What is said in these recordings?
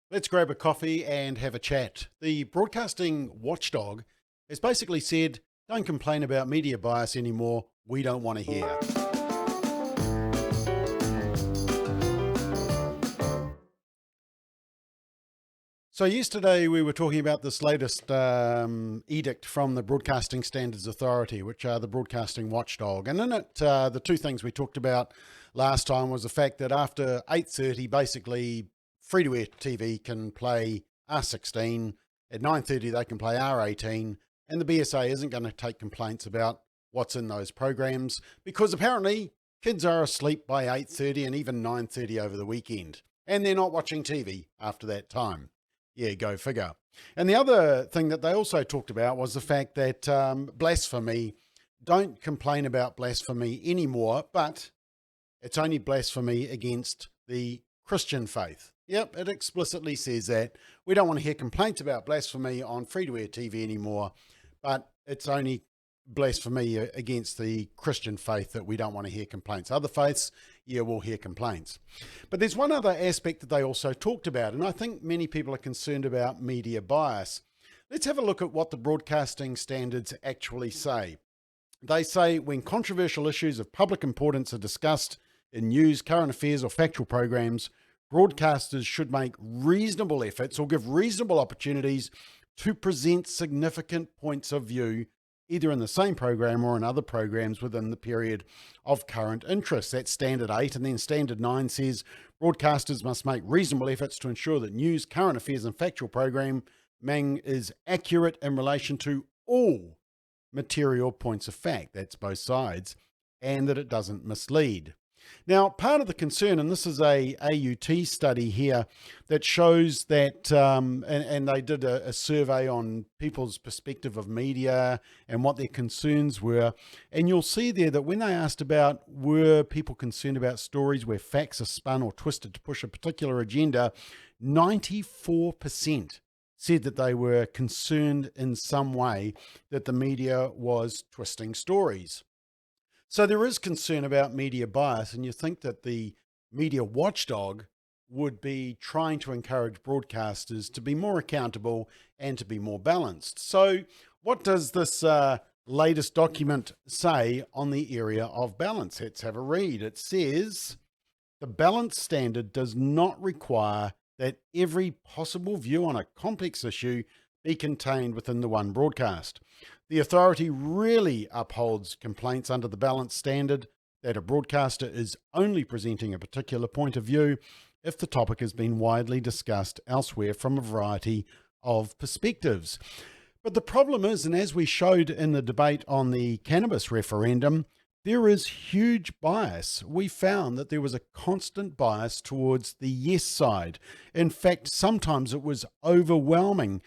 Let's grab a coffee and have a chat. The broadcasting watchdog has basically said, don't complain about media bias anymore. We don't want to hear. So yesterday we were talking about this latest edict from the Broadcasting Standards Authority, which are the broadcasting watchdog. And in it, the two things we talked about last time was the fact that after 8:30, basically free-to-air TV can play R16. At 9:30, they can play R18. And the BSA isn't going to take complaints about what's in those programs because apparently kids are asleep by 8:30 and even 9:30 over the weekend. And they're not watching TV after that time. Yeah, go figure. And the other thing that they also talked about was the fact that blasphemy, don't complain about blasphemy anymore, but it's only blasphemy against the Christian faith. Yep, it explicitly says that. We don't want to hear complaints about blasphemy on free-to-air TV anymore, but it's only blasphemy against the Christian faith that we don't want to hear complaints. Other faiths, yeah, we'll hear complaints. But there's one other aspect that they also talked about, and I think many people are concerned about media bias. Let's have a look at what the broadcasting standards actually say. They say when controversial issues of public importance are discussed in news, current affairs, or factual programs, broadcasters should make reasonable efforts or give reasonable opportunities to present significant points of view either in the same program or in other programs within the period of current interest. That's Standard 8. And then Standard 9 says broadcasters must make reasonable efforts to ensure that news, current affairs, and factual programming is accurate in relation to all material points of fact, that's both sides, and that it doesn't mislead. Now, part of the concern, and this is a AUT study here that shows that, and they did a survey on people's perspective of media and what their concerns were. And you'll see there that when they asked about were people concerned about stories where facts are spun or twisted to push a particular agenda, 94% said that they were concerned in some way that the media was twisting stories. So there is concern about media bias, and you think that the media watchdog would be trying to encourage broadcasters to be more accountable and to be more balanced. So what does this latest document say on the area of balance? Let's have a read. It says, the balance standard does not require that every possible view on a complex issue be contained within the one broadcast. The authority really upholds complaints under the balance standard that a broadcaster is only presenting a particular point of view if the topic has been widely discussed elsewhere from a variety of perspectives. But the problem is, and as we showed in the debate on the cannabis referendum, there is huge bias. We found that there was a constant bias towards the yes side. In fact, sometimes it was overwhelming.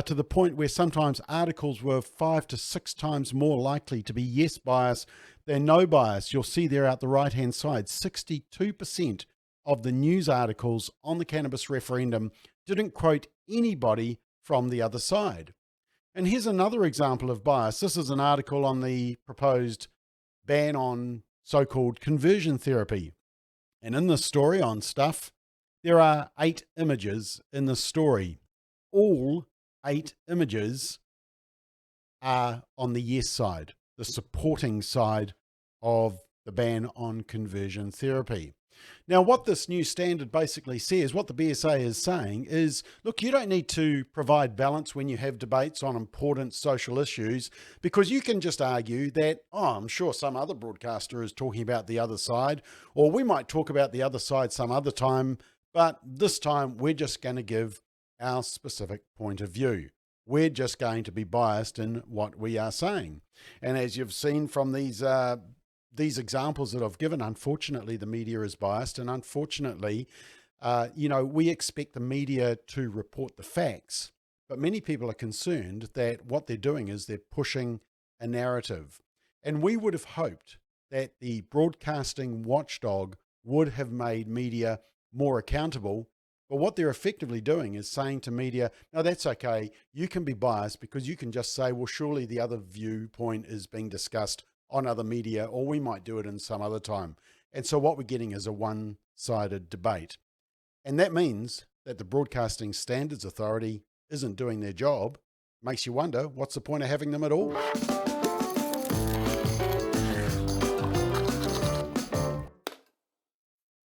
To the point where sometimes articles were 5 to 6 times more likely to be yes bias than no bias. You'll see there out the right-hand side, 62% of the news articles on the cannabis referendum didn't quote anybody from the other side. And here's another example of bias. This is an article on the proposed ban on so-called conversion therapy. And in this story on Stuff, there are 8 images in this story. All 8 images are on the yes side, the supporting side of the ban on conversion therapy. Now, what this new standard basically says, what the BSA is saying is, look, you don't need to provide balance when you have debates on important social issues, because you can just argue that, oh, I'm sure some other broadcaster is talking about the other side, or we might talk about the other side some other time, but this time we're just going to give our specific point of view. We're just going to be biased in what we are saying. And as you've seen from these examples that I've given, unfortunately, the media is biased. And unfortunately, we expect the media to report the facts. But many people are concerned that what they're doing is they're pushing a narrative. And we would have hoped that the broadcasting watchdog would have made media more accountable. But what they're effectively doing is saying to media, no, that's okay. You can be biased because you can just say, well, surely the other viewpoint is being discussed on other media, or we might do it in some other time. And so what we're getting is a one-sided debate. And that means that the Broadcasting Standards Authority isn't doing their job makes you wonder, what's the point of having them at all?